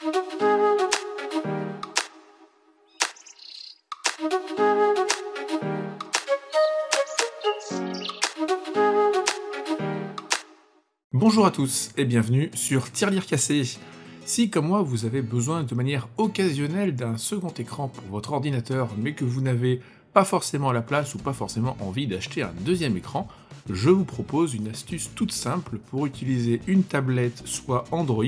Bonjour à tous et bienvenue sur Tirelire Cassé. Si comme moi vous avez besoin de manière occasionnelle d'un second écran pour votre ordinateur mais que vous n'avez pas forcément la place ou pas forcément envie d'acheter un deuxième écran, je vous propose une astuce toute simple pour utiliser une tablette soit Android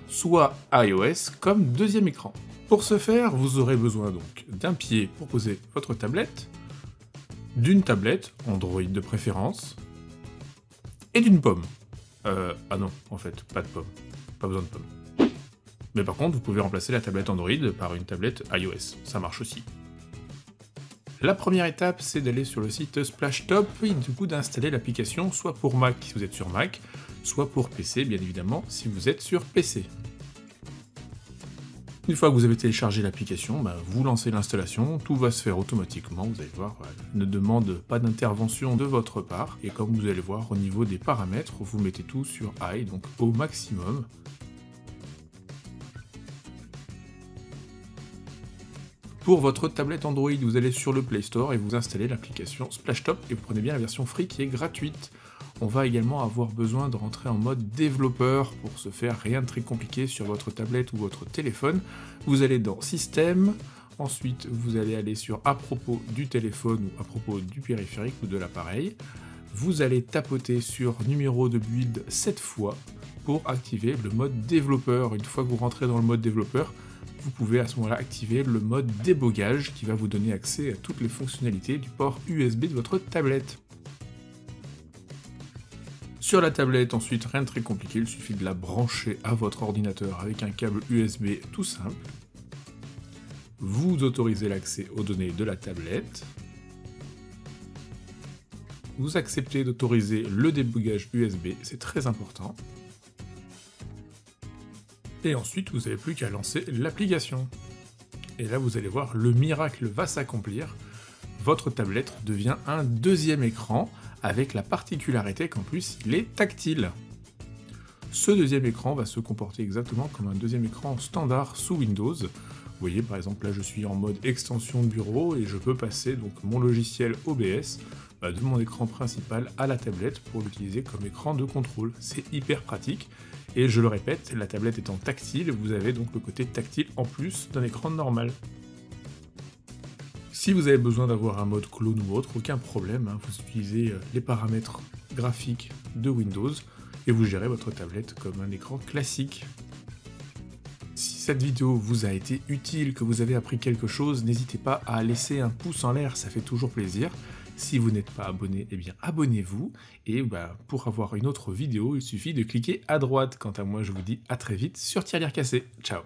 soit iOS comme deuxième écran. Pour ce faire, vous aurez besoin donc d'un pied pour poser votre tablette, d'une tablette, Android de préférence, et d'une pomme. Ah non, en fait, pas de pomme. Pas besoin de pomme. Mais par contre, vous pouvez remplacer la tablette Android par une tablette iOS. Ça marche aussi. La première étape, c'est d'aller sur le site Splashtop et du coup d'installer l'application soit pour Mac si vous êtes sur Mac, soit pour PC, bien évidemment, si vous êtes sur PC. Une fois que vous avez téléchargé l'application, vous lancez l'installation, tout va se faire automatiquement, vous allez voir, ne demande pas d'intervention de votre part, et comme vous allez voir au niveau des paramètres, vous mettez tout sur High, donc au maximum. Pour votre tablette Android, vous allez sur le Play Store et vous installez l'application Splashtop, et vous prenez bien la version free qui est gratuite. On va également avoir besoin de rentrer en mode développeur. Pour ce faire, rien de très compliqué sur votre tablette ou votre téléphone. Vous allez dans Système, ensuite vous allez aller sur à propos du téléphone ou à propos du périphérique ou de l'appareil. Vous allez tapoter sur numéro de build 7 fois pour activer le mode développeur. Une fois que vous rentrez dans le mode développeur, vous pouvez à ce moment-là activer le mode débogage qui va vous donner accès à toutes les fonctionnalités du port USB de votre tablette. Sur la tablette, ensuite, rien de très compliqué, il suffit de la brancher à votre ordinateur avec un câble USB tout simple. Vous autorisez l'accès aux données de la tablette. Vous acceptez d'autoriser le débogage USB, c'est très important. Et ensuite, vous n'avez plus qu'à lancer l'application. Et là, vous allez voir, le miracle va s'accomplir. Votre tablette devient un deuxième écran, avec la particularité qu'en plus, il est tactile. Ce deuxième écran va se comporter exactement comme un deuxième écran standard sous Windows. Vous voyez, par exemple, là, je suis en mode extension de bureau et je peux passer donc mon logiciel OBS de mon écran principal à la tablette pour l'utiliser comme écran de contrôle. C'est hyper pratique. Et je le répète, la tablette étant tactile, vous avez donc le côté tactile en plus d'un écran normal. Si vous avez besoin d'avoir un mode clone ou autre, aucun problème, vous utilisez les paramètres graphiques de Windows et vous gérez votre tablette comme un écran classique. Si cette vidéo vous a été utile, que vous avez appris quelque chose, n'hésitez pas à laisser un pouce en l'air, ça fait toujours plaisir. Si vous n'êtes pas abonné, eh bien abonnez-vous. Et pour avoir une autre vidéo, il suffit de cliquer à droite. Quant à moi, je vous dis à très vite sur Tirelire Cassé. Ciao.